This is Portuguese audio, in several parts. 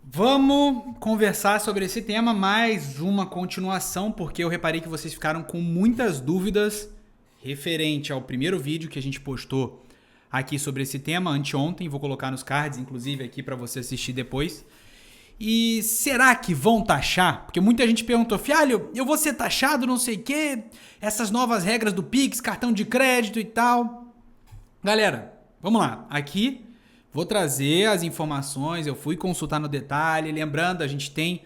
Vamos conversar sobre esse tema, mais uma continuação, porque eu reparei que vocês ficaram com muitas dúvidas referente ao primeiro vídeo que a gente postou aqui sobre esse tema anteontem. Vou colocar nos cards, inclusive, aqui para você assistir depois. E será que vão taxar? Porque muita gente perguntou, Fialho, eu vou ser taxado, não sei o quê, essas novas regras do Pix, cartão de crédito e tal. Galera, vamos lá. Aqui vou trazer as informações, eu fui consultar no detalhe. Lembrando, a gente tem...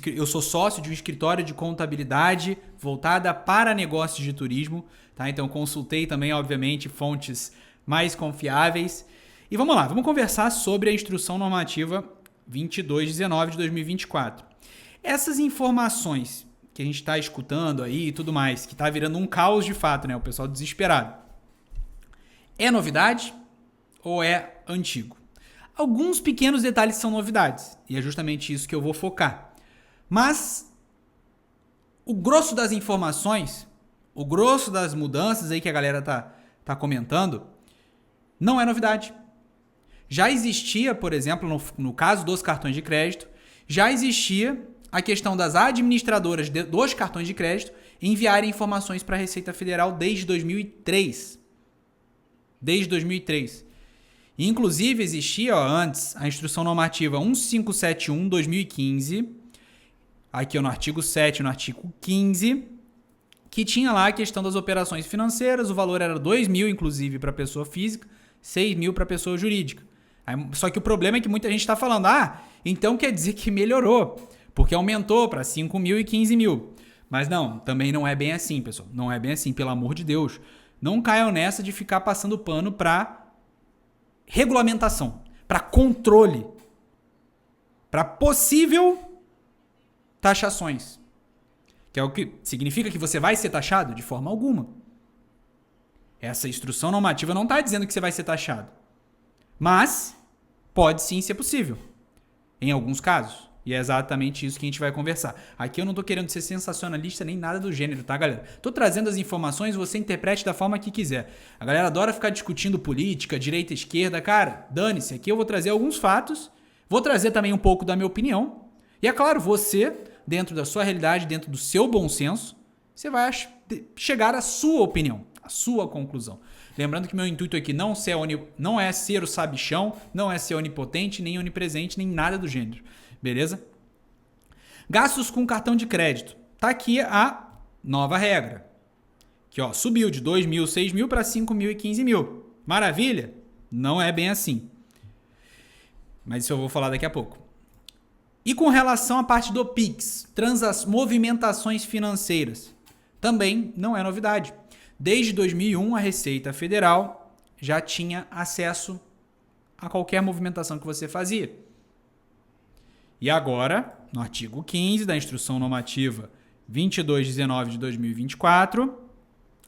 Eu sou sócio de um escritório de contabilidade voltada para negócios de turismo, tá? Então consultei também, obviamente, fontes mais confiáveis. E vamos lá, vamos conversar sobre a Instrução Normativa 2219 de 2024. Essas informações que a gente está escutando aí e tudo mais, que está virando um caos de fato, né? O pessoal desesperado. É novidade ou é antigo? Alguns pequenos detalhes são novidades, e é justamente isso que eu vou focar. Mas o grosso das informações, o grosso das mudanças aí que a galera tá comentando, não é novidade. Já existia, por exemplo, no caso dos cartões de crédito, já existia a questão das administradoras dos cartões de crédito enviarem informações para a Receita Federal desde 2003. Desde 2003. Inclusive, existia antes a Instrução Normativa 1571/2015, aqui no artigo 7 e no artigo 15, que tinha lá a questão das operações financeiras. O valor era 2 mil, inclusive, para pessoa física, 6 mil para pessoa jurídica. Só que o problema é que muita gente está falando, então quer dizer que melhorou, porque aumentou para 5 mil e 15 mil. Mas não, também não é bem assim, pessoal. Não é bem assim, pelo amor de Deus. Não caiam nessa de ficar passando pano para regulamentação, para controle, para possível taxações. Que é o que significa que você vai ser taxado? De forma alguma. Essa instrução normativa não está dizendo que você vai ser taxado. Mas pode sim ser possível, em alguns casos. E é exatamente isso que a gente vai conversar. Aqui eu não tô querendo ser sensacionalista nem nada do gênero, tá, galera? Tô trazendo as informações, você interprete da forma que quiser. A galera adora ficar discutindo política, direita, esquerda. Cara, dane-se. Aqui eu vou trazer alguns fatos, vou trazer também um pouco da minha opinião. E é claro, você, dentro da sua realidade, dentro do seu bom senso, você vai chegar à sua opinião, à sua conclusão. Lembrando que meu intuito aqui não é ser o sabichão, não é ser onipotente, nem onipresente, nem nada do gênero. Beleza? Gastos com cartão de crédito. Tá aqui a nova regra. Que subiu de 2 mil, 6 mil para 5 mil e 15 mil. Maravilha? Não é bem assim. Mas isso eu vou falar daqui a pouco. E com relação à parte do Pix, movimentações financeiras, também não é novidade. Desde 2001, a Receita Federal já tinha acesso a qualquer movimentação que você fazia. E agora, no artigo 15 da Instrução Normativa 2219 de 2024,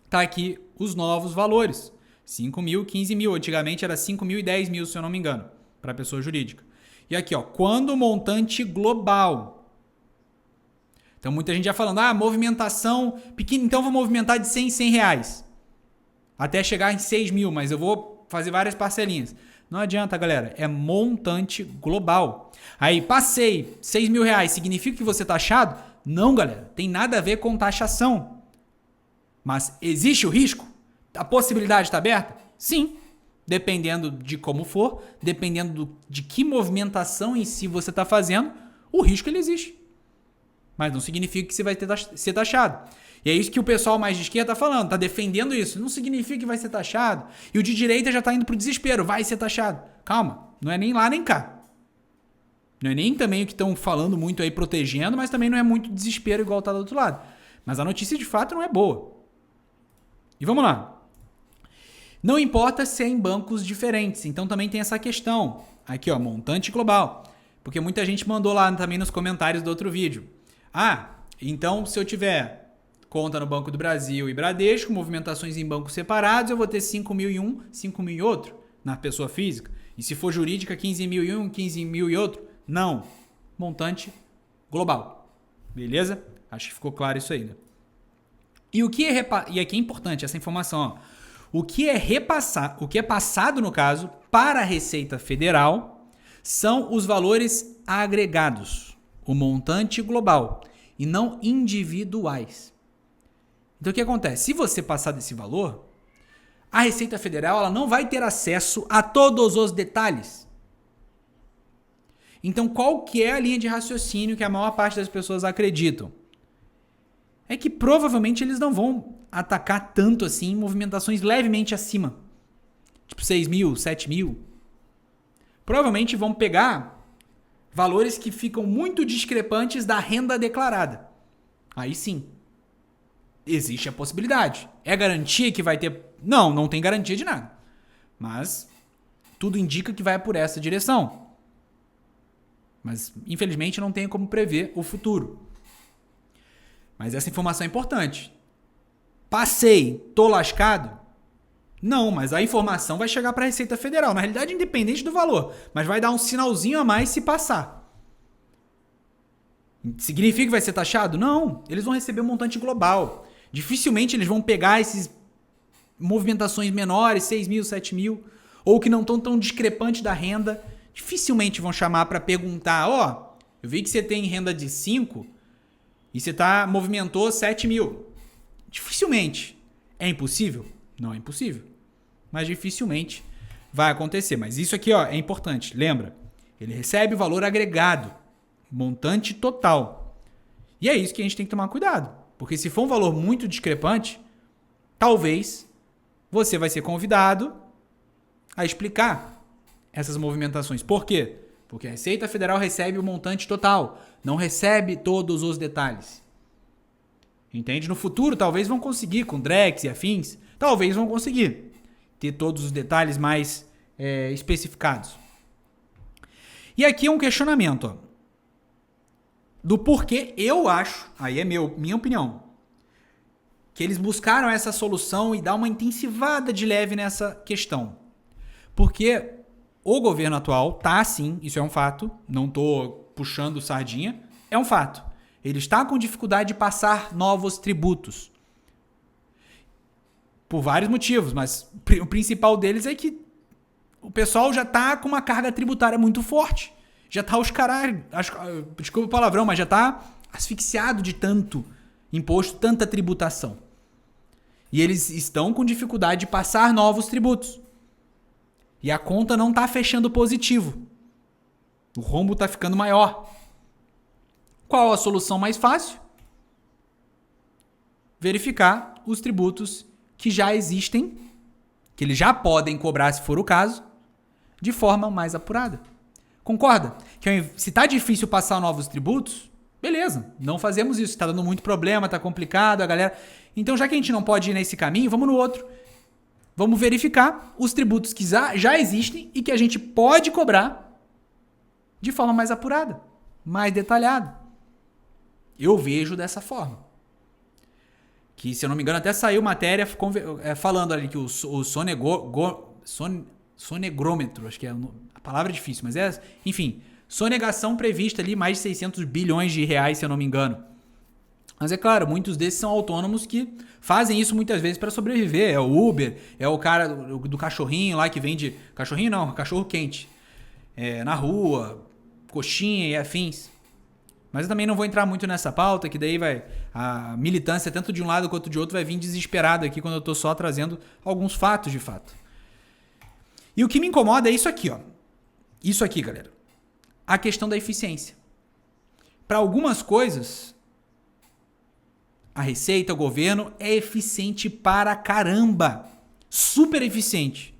está aqui os novos valores. 5 mil, 15 mil. Antigamente era 5 mil e 10 mil, se eu não me engano, para a pessoa jurídica. E aqui, quando o montante global. Então, muita gente já falando, movimentação pequena, então vou movimentar de 100 em 100 reais. Até chegar em 6 mil, mas eu vou fazer várias parcelinhas. Não adianta, galera. É montante global. Aí, passei 6 mil reais. Significa que você é taxado? Não, galera. Tem nada a ver com taxação. Mas existe o risco? A possibilidade está aberta? Sim. Dependendo de como for, dependendo de que movimentação em si você está fazendo, o risco ele existe. Mas não significa que você vai ser taxado. E é isso que o pessoal mais de esquerda está falando, está defendendo isso. Não significa que vai ser taxado. E o de direita já está indo para o desespero, vai ser taxado. Calma, não é nem lá nem cá. Não é nem também o que estão falando muito aí, protegendo, mas também não é muito desespero igual está do outro lado. Mas a notícia de fato não é boa. E vamos lá. Não importa se é em bancos diferentes, então também tem essa questão. Aqui, montante global. Porque muita gente mandou lá também nos comentários do outro vídeo. Então se eu tiver conta no Banco do Brasil e Bradesco, movimentações em bancos separados, eu vou ter 5 mil em um, 5 mil em outro, na pessoa física. E se for jurídica, 15 mil em um, 15 mil em outro? Não. Montante global. Beleza? Acho que ficou claro isso aí, né? E aqui é importante essa informação. O que é passado, no caso, para a Receita Federal, São os valores agregados, o montante global, e não individuais. Então o que acontece? Se você passar desse valor, a Receita Federal ela não vai ter acesso a todos os detalhes. Então qual que é a linha de raciocínio que a maior parte das pessoas acreditam? É que provavelmente eles não vão atacar tanto assim movimentações levemente acima. Tipo 6 mil, 7 mil. Provavelmente vão pegar valores que ficam muito discrepantes da renda declarada. Aí sim, existe a possibilidade. É garantia que vai ter... Não, não tem garantia de nada. Mas tudo indica que vai por essa direção. Mas, infelizmente, não tem como prever o futuro. Mas essa informação é importante. Passei, tô lascado? Não, mas a informação vai chegar para a Receita Federal. Na realidade, independente do valor. Mas vai dar um sinalzinho a mais se passar. Significa que vai ser taxado? Não. Eles vão receber um montante global. Dificilmente eles vão pegar essas movimentações menores, 6 mil, 7 mil, ou que não estão tão discrepantes da renda. Dificilmente vão chamar para perguntar, ó, eu vi que você tem renda de 5 e você movimentou 7 mil. Dificilmente. É impossível? Não é impossível. Mas dificilmente vai acontecer. Mas isso aqui, ó, é importante. Lembra? Ele recebe o valor agregado, montante total. E é isso que a gente tem que tomar cuidado. Porque se for um valor muito discrepante, talvez você vai ser convidado a explicar essas movimentações. Por quê? Porque a Receita Federal recebe o montante total, não recebe todos os detalhes. Entende? No futuro, talvez vão conseguir, com Drex e afins, talvez vão conseguir ter todos os detalhes mais especificados. E aqui é um questionamento, ó, do porquê eu acho, aí é minha opinião, que eles buscaram essa solução e dar uma intensivada de leve nessa questão. Porque o governo atual tá sim, isso é um fato, não tô puxando sardinha, é um fato. Ele está com dificuldade de passar novos tributos. Por vários motivos, mas o principal deles é que o pessoal já tá com uma carga tributária muito forte. Já tá os caralho, desculpa o palavrão, mas já tá asfixiado de tanto imposto, tanta tributação. E eles estão com dificuldade de passar novos tributos. E a conta não tá fechando positivo. O rombo tá ficando maior. Qual a solução mais fácil? Verificar os tributos que já existem, que eles já podem cobrar se for o caso, de forma mais apurada. Concorda? Que se tá difícil passar novos tributos, beleza, não fazemos isso. Tá dando muito problema, tá complicado, a galera... Então, já que a gente não pode ir nesse caminho, vamos no outro. Vamos verificar os tributos que já existem e que a gente pode cobrar de forma mais apurada, mais detalhada. Eu vejo dessa forma. Que, se eu não me engano, até saiu matéria falando ali que o sonegrômetro, acho que é a palavra é difícil, mas é, enfim, sonegação prevista ali, mais de 600 bilhões de reais, se eu não me engano. Mas é claro, muitos desses são autônomos que fazem isso muitas vezes para sobreviver. É o Uber, é o cara do cachorrinho lá que vende... Cachorrinho não, cachorro quente. Na rua, coxinha e afins. Mas eu também não vou entrar muito nessa pauta, que daí a militância, tanto de um lado quanto de outro, vai vir desesperada aqui quando eu tô só trazendo alguns fatos de fato. E o que me incomoda é isso aqui, ó. Isso aqui, galera. A questão da eficiência. Para algumas coisas, a Receita, o governo, é eficiente para caramba. Super eficiente.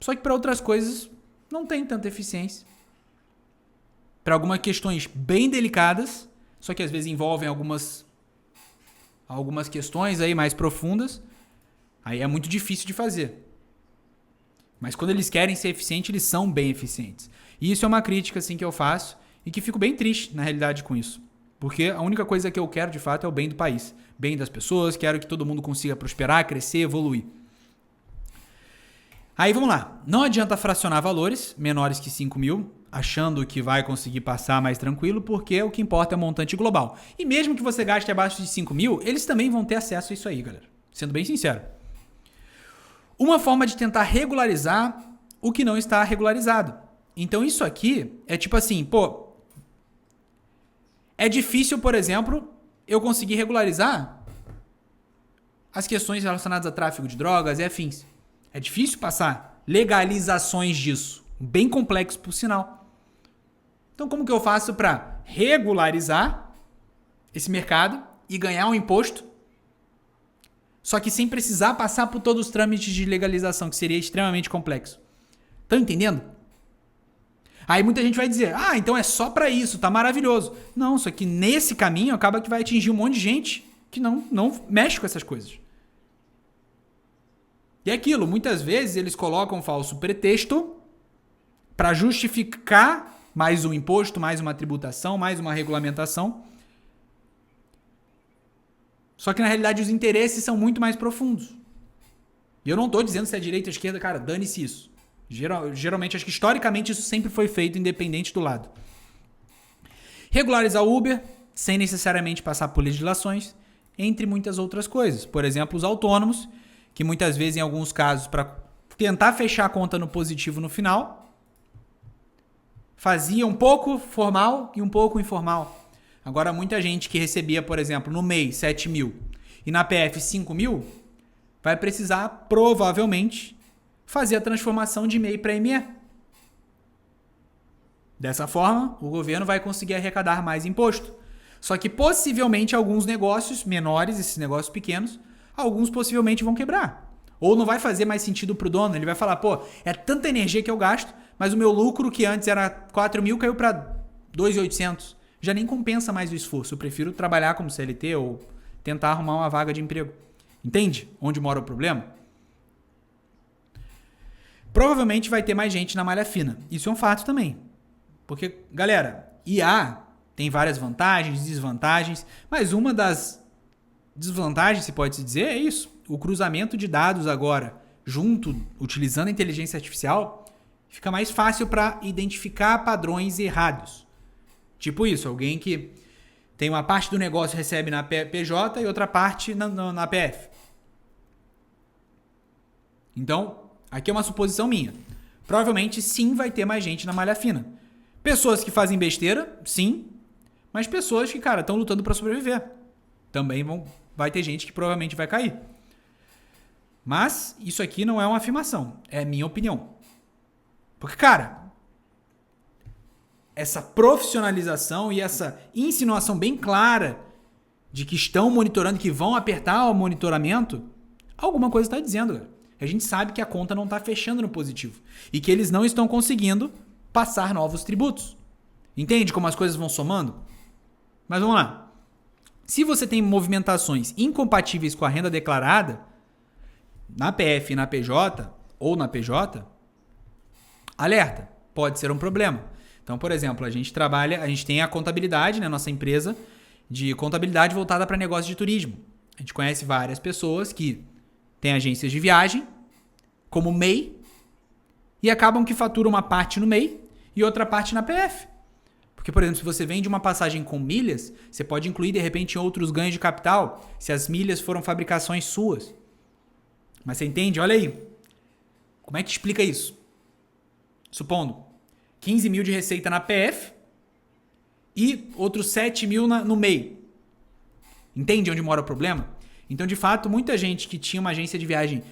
Só que para outras coisas, não tem tanta eficiência. Para algumas questões bem delicadas, só que às vezes envolvem algumas questões aí mais profundas, aí é muito difícil de fazer. Mas quando eles querem ser eficientes, eles são bem eficientes. E isso é uma crítica assim, que eu faço e que fico bem triste, na realidade, com isso. Porque a única coisa que eu quero, de fato, é o bem do país. Bem das pessoas, quero que todo mundo consiga prosperar, crescer, evoluir. Aí vamos lá. Não adianta fracionar valores menores que 5 mil, achando que vai conseguir passar mais tranquilo, porque o que importa é o montante global. E mesmo que você gaste abaixo de 5 mil, eles também vão ter acesso a isso aí, galera. Sendo bem sincero. Uma forma de tentar regularizar o que não está regularizado. Então isso aqui é tipo assim, pô, é difícil, por exemplo, eu conseguir regularizar as questões relacionadas a tráfico de drogas e afins. É difícil passar legalizações disso. Bem complexo, por sinal. Então, como que eu faço para regularizar esse mercado e ganhar um imposto, só que sem precisar passar por todos os trâmites de legalização, que seria extremamente complexo? Estão entendendo? Aí muita gente vai dizer, então é só para isso, tá maravilhoso. Não, só que nesse caminho acaba que vai atingir um monte de gente que não mexe com essas coisas. E é aquilo, muitas vezes eles colocam um falso pretexto para justificar mais um imposto, mais uma tributação, mais uma regulamentação. Só que na realidade os interesses são muito mais profundos. E eu não estou dizendo se é direita ou esquerda, cara, dane-se isso. Geralmente, acho que historicamente isso sempre foi feito independente do lado. Regularizar o Uber, sem necessariamente passar por legislações, entre muitas outras coisas. Por exemplo, os autônomos, que muitas vezes, em alguns casos, para tentar fechar a conta no positivo no final, fazia um pouco formal e um pouco informal. Agora, muita gente que recebia, por exemplo, no mês 7 mil e na PF 5 mil, vai precisar, provavelmente, fazer a transformação de MEI para ME. Dessa forma, o governo vai conseguir arrecadar mais imposto. Só que, possivelmente, alguns negócios menores, esses negócios pequenos, alguns possivelmente vão quebrar. Ou não vai fazer mais sentido para o dono. Ele vai falar, pô, é tanta energia que eu gasto, mas o meu lucro, que antes era 4 mil, caiu para 2.800. Já nem compensa mais o esforço. Eu prefiro trabalhar como CLT ou tentar arrumar uma vaga de emprego. Entende onde mora o problema? Provavelmente vai ter mais gente na malha fina. Isso é um fato também. Porque, galera, IA tem várias vantagens, desvantagens, mas uma das desvantagens, se pode se dizer, é isso. O cruzamento de dados agora, utilizando a inteligência artificial, fica mais fácil para identificar padrões errados. Tipo isso, alguém que tem uma parte do negócio recebe na PJ e outra parte na PF. Então, aqui é uma suposição minha. Provavelmente, sim, vai ter mais gente na malha fina. Pessoas que fazem besteira, sim. Mas pessoas que, cara, estão lutando para sobreviver. Também vai ter gente que provavelmente vai cair. Mas isso aqui não é uma afirmação. É minha opinião. Porque, cara, essa profissionalização e essa insinuação bem clara de que estão monitorando, que vão apertar o monitoramento, alguma coisa está dizendo, cara. A gente sabe que a conta não está fechando no positivo. E que eles não estão conseguindo passar novos tributos. Entende como as coisas vão somando? Mas vamos lá. Se você tem movimentações incompatíveis com a renda declarada, na PF e na PJ, ou na PJ, alerta, pode ser um problema. Então, por exemplo, a gente tem a contabilidade, né, nossa empresa de contabilidade voltada para negócio de turismo. A gente conhece várias pessoas que têm agências de viagem, como MEI, e acabam que faturam uma parte no MEI e outra parte na PF. Porque, por exemplo, se você vende uma passagem com milhas, você pode incluir, de repente, outros ganhos de capital, se as milhas foram fabricações suas. Mas você entende? Olha aí. Como é que explica isso? Supondo 15 mil de receita na PF e outros 7 mil no MEI. Entende onde mora o problema? Então, de fato, muita gente que tinha uma agência de viagem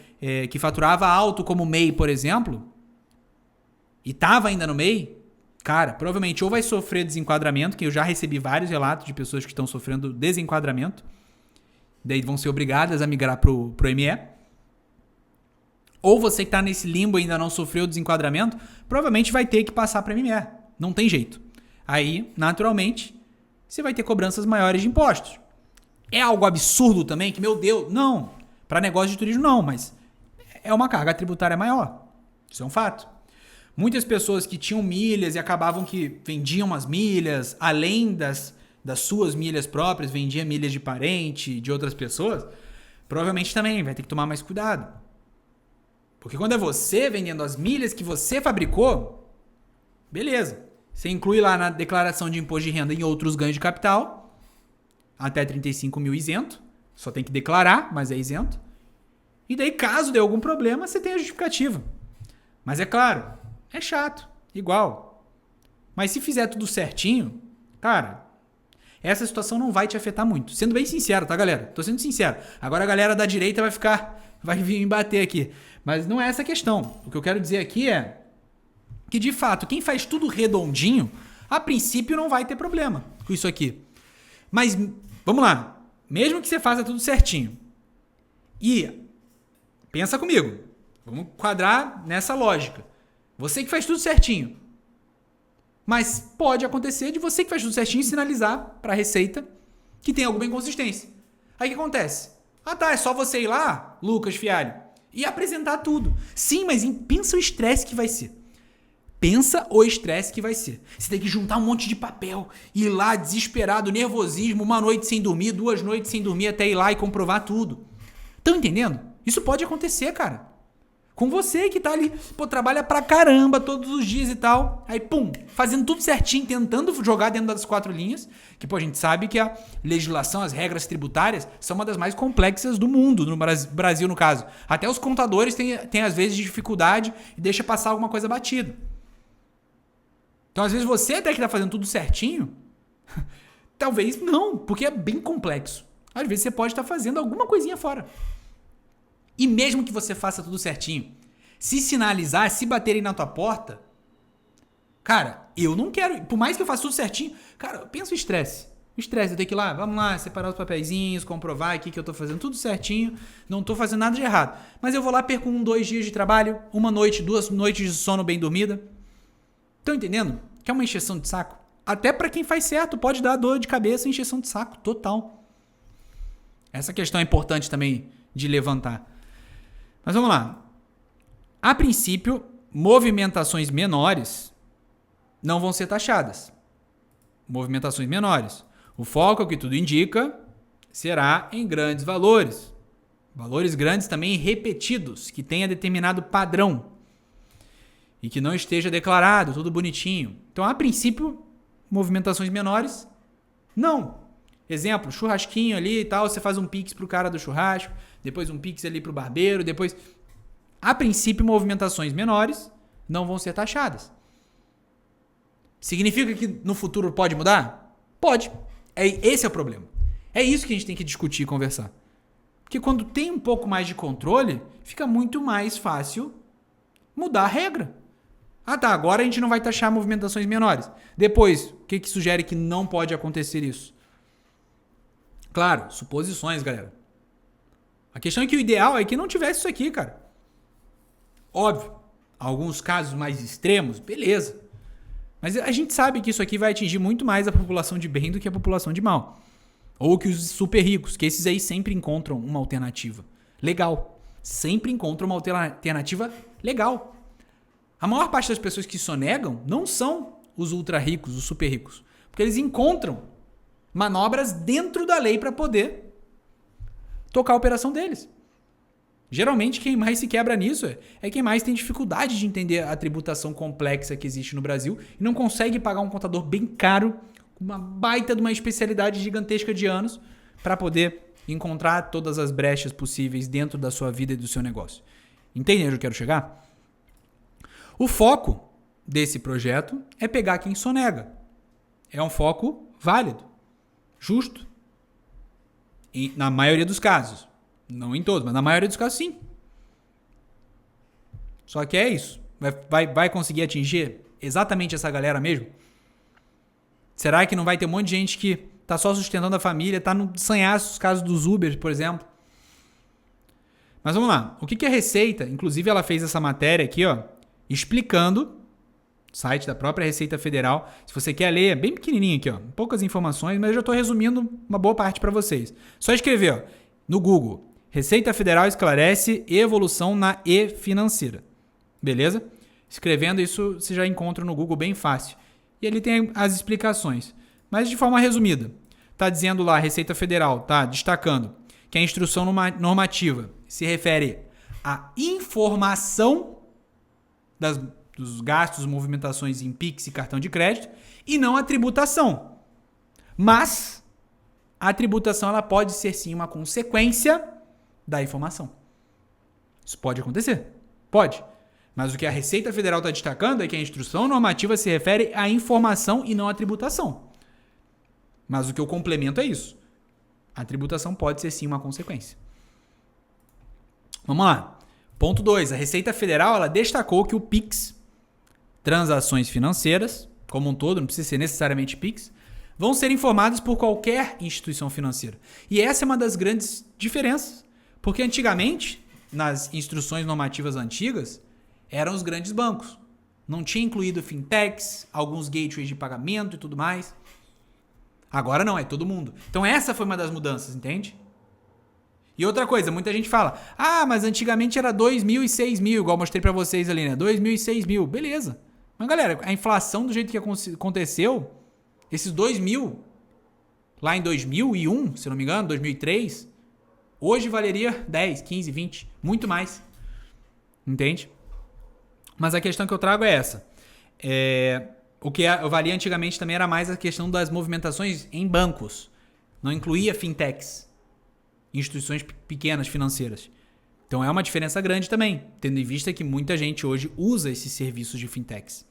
que faturava alto como MEI, por exemplo, e estava ainda no MEI, cara, provavelmente ou vai sofrer desenquadramento, que eu já recebi vários relatos de pessoas que estão sofrendo desenquadramento, daí vão ser obrigadas a migrar pro ME, ou você que está nesse limbo e ainda não sofreu desenquadramento, provavelmente vai ter que passar para ME. Não tem jeito. Aí, naturalmente, você vai ter cobranças maiores de impostos. É algo absurdo também, que, meu Deus, não. Para negócio de turismo, não, mas é uma carga tributária maior. Isso é um fato. Muitas pessoas que tinham milhas e acabavam que vendiam as milhas, além das suas milhas próprias, vendiam milhas de parente, de outras pessoas, provavelmente também vai ter que tomar mais cuidado. Porque quando é você vendendo as milhas que você fabricou, beleza. Você inclui lá na declaração de imposto de renda em outros ganhos de capital, até 35 mil isento. Só tem que declarar, mas é isento. E daí, caso dê algum problema, você tem a justificativa. Mas é claro, é chato. igual. Mas se fizer tudo certinho, cara, essa situação não vai te afetar muito. Sendo bem sincero, tá, galera? Tô sendo sincero. Agora a galera da direita vai vir me bater aqui. Mas não é essa a questão. O que eu quero dizer aqui é que, de fato, quem faz tudo redondinho, a princípio não vai ter problema com isso aqui. Mas, vamos lá. Mesmo que você faça tudo certinho. E, pensa comigo. Vamos quadrar nessa lógica. Você que faz tudo certinho. Mas pode acontecer de você que faz tudo certinho sinalizar para a Receita que tem alguma inconsistência. Aí o que acontece? Ah tá, é só você ir lá, Lucas Fialho, e apresentar tudo. Sim, mas pensa o estresse que vai ser. Pensa o estresse que vai ser. Você tem que juntar um monte de papel, ir lá desesperado, nervosismo, uma noite sem dormir, 2 noites sem dormir até ir lá e comprovar tudo. Estão entendendo? Isso pode acontecer, cara. Com você que tá ali, trabalha pra caramba todos os dias e tal. Aí, pum, fazendo tudo certinho, tentando jogar dentro das 4 linhas. Que, a gente sabe que a legislação, as regras tributárias, são uma das mais complexas do mundo, no Brasil, no caso. Até os contadores têm às vezes, dificuldade e deixa passar alguma coisa batida. Então, às vezes, você até que tá fazendo tudo certinho, talvez não, porque é bem complexo. Às vezes, você pode estar fazendo alguma coisinha fora. E mesmo que você faça tudo certinho, se sinalizar, se baterem na tua porta, cara, eu não quero, por mais que eu faça tudo certinho, cara, pensa o estresse. O estresse, eu tenho que ir lá, vamos lá, separar os papeizinhos, comprovar aqui que eu tô fazendo tudo certinho, não tô fazendo nada de errado. Mas eu vou lá, perco 2 dias de trabalho, 1 noite, 2 noites de sono bem dormida. Estão entendendo? Que é uma encheção de saco. Até pra quem faz certo, pode dar dor de cabeça e encheção de saco, total. Essa questão é importante também de levantar. Mas vamos lá. A princípio, movimentações menores não vão ser taxadas. Movimentações menores. O foco, é o que tudo indica, será em grandes valores. Valores grandes também repetidos, que tenha determinado padrão. E que não esteja declarado, tudo bonitinho. Então, a princípio, movimentações menores, não. Exemplo, churrasquinho ali e tal, você faz um pix pro cara do churrasco, depois um pix ali pro barbeiro, depois... A princípio, movimentações menores não vão ser taxadas. Significa que no futuro pode mudar? Pode. Esse é o problema. É isso que a gente tem que discutir e conversar. Porque quando tem um pouco mais de controle, fica muito mais fácil mudar a regra. Ah tá, agora a gente não vai taxar movimentações menores. Depois, o que sugere que não pode acontecer isso? Claro, suposições, galera. A questão é que o ideal é que não tivesse isso aqui, cara. Óbvio, alguns casos mais extremos, beleza. Mas a gente sabe que isso aqui vai atingir muito mais a população de bem do que a população de mal. Ou que os super ricos, que esses aí sempre encontram uma alternativa legal. Sempre encontram uma alternativa legal. A maior parte das pessoas que sonegam não são os ultra ricos, os super ricos. Porque eles encontram manobras dentro da lei para poder tocar a operação deles. Geralmente, quem mais se quebra nisso é quem mais tem dificuldade de entender a tributação complexa que existe no Brasil e não consegue pagar um contador bem caro, com uma baita de uma especialidade gigantesca de anos, para poder encontrar todas as brechas possíveis dentro da sua vida e do seu negócio. Entende onde eu quero chegar? O foco desse projeto é pegar quem sonega. É um foco válido, justo. E na maioria dos casos. Não em todos, mas na maioria dos casos sim. Só que é isso. Vai conseguir atingir exatamente essa galera mesmo? Será que não vai ter um monte de gente que tá só sustentando a família, tá no sanhaço, os casos dos Uber, por exemplo? Mas vamos lá. O que a Receita, inclusive ela fez essa matéria aqui, ó, explicando, site da própria Receita Federal. Se você quer ler, é bem pequenininho aqui, ó, poucas informações, mas eu já estou resumindo uma boa parte para vocês. Só escrever, ó, no Google, Receita Federal esclarece evolução na e-financeira. Beleza? Escrevendo isso, você já encontra no Google bem fácil. E ali tem as explicações. Mas de forma resumida, está dizendo lá, a Receita Federal, tá destacando que a instrução normativa se refere à informação dos gastos, movimentações em Pix e cartão de crédito e não à tributação. Mas a tributação ela pode ser sim uma consequência da informação. Isso pode acontecer? Pode. Mas o que a Receita Federal está destacando é que a instrução normativa se refere à informação e não à tributação. Mas o que eu complemento é isso. A tributação pode ser sim uma consequência. Vamos lá. Ponto 2. A Receita Federal ela destacou que o PIX, transações financeiras, como um todo, não precisa ser necessariamente PIX, vão ser informadas por qualquer instituição financeira. E essa é uma das grandes diferenças. Porque antigamente, nas instruções normativas antigas, eram os grandes bancos. Não tinha incluído fintechs, alguns gateways de pagamento e tudo mais. Agora não, é todo mundo. Então essa foi uma das mudanças, entende? E outra coisa, muita gente fala, mas antigamente era 2 mil e 6 mil, igual eu mostrei pra vocês ali, né? 2 mil e 6 mil, beleza. Mas galera, a inflação do jeito que aconteceu, esses 2 mil, lá em 2001, se não me engano, 2003, hoje valeria 10, 15, 20, muito mais. Entende? Mas a questão que eu trago é essa. O que valia antigamente também era mais a questão das movimentações em bancos. Não incluía fintechs, instituições pequenas financeiras. Então é uma diferença grande também, tendo em vista que muita gente hoje usa esses serviços de fintechs.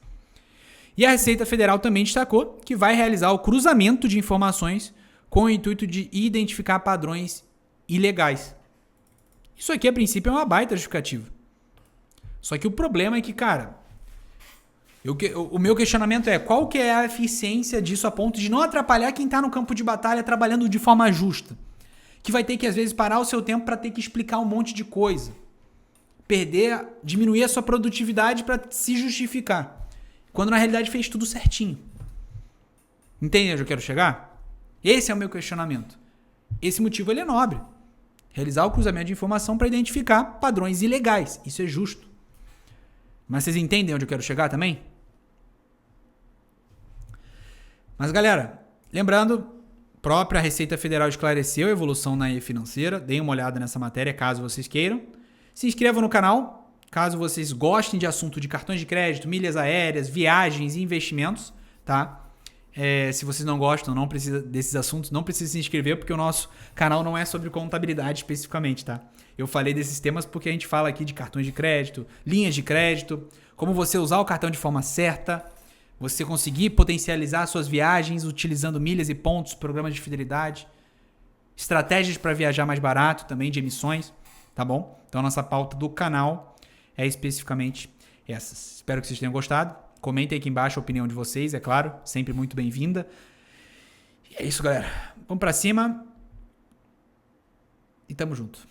E a Receita Federal também destacou que vai realizar o cruzamento de informações com o intuito de identificar padrões ilegais. Isso aqui, a princípio, é uma baita justificativa. Só que o problema é que, cara, o meu questionamento é qual que é a eficiência disso a ponto de não atrapalhar quem está no campo de batalha trabalhando de forma justa. Que vai ter que, às vezes, parar o seu tempo para ter que explicar um monte de coisa. Diminuir a sua produtividade para se justificar. Quando, na realidade, fez tudo certinho. Entende onde eu quero chegar? Esse é o meu questionamento. Esse motivo ele é nobre. Realizar o cruzamento de informação para identificar padrões ilegais. Isso é justo. Mas vocês entendem onde eu quero chegar também? Mas, galera, lembrando, a própria Receita Federal esclareceu a evolução na e-financeira. Deem uma olhada nessa matéria, caso vocês queiram. Se inscrevam no canal, caso vocês gostem de assunto de cartões de crédito, milhas aéreas, viagens e investimentos, tá? Se vocês não gostam, não precisa desses assuntos, não precisa se inscrever, porque o nosso canal não é sobre contabilidade especificamente, tá? Eu falei desses temas porque a gente fala aqui de cartões de crédito, linhas de crédito, como você usar o cartão de forma certa, você conseguir potencializar suas viagens utilizando milhas e pontos, programas de fidelidade, estratégias para viajar mais barato também de emissões, tá bom? Então a nossa pauta do canal é especificamente essas. Espero que vocês tenham gostado. Comentem aqui embaixo a opinião de vocês, é claro, sempre muito bem-vinda. E é isso, galera. Vamos pra cima e tamo junto.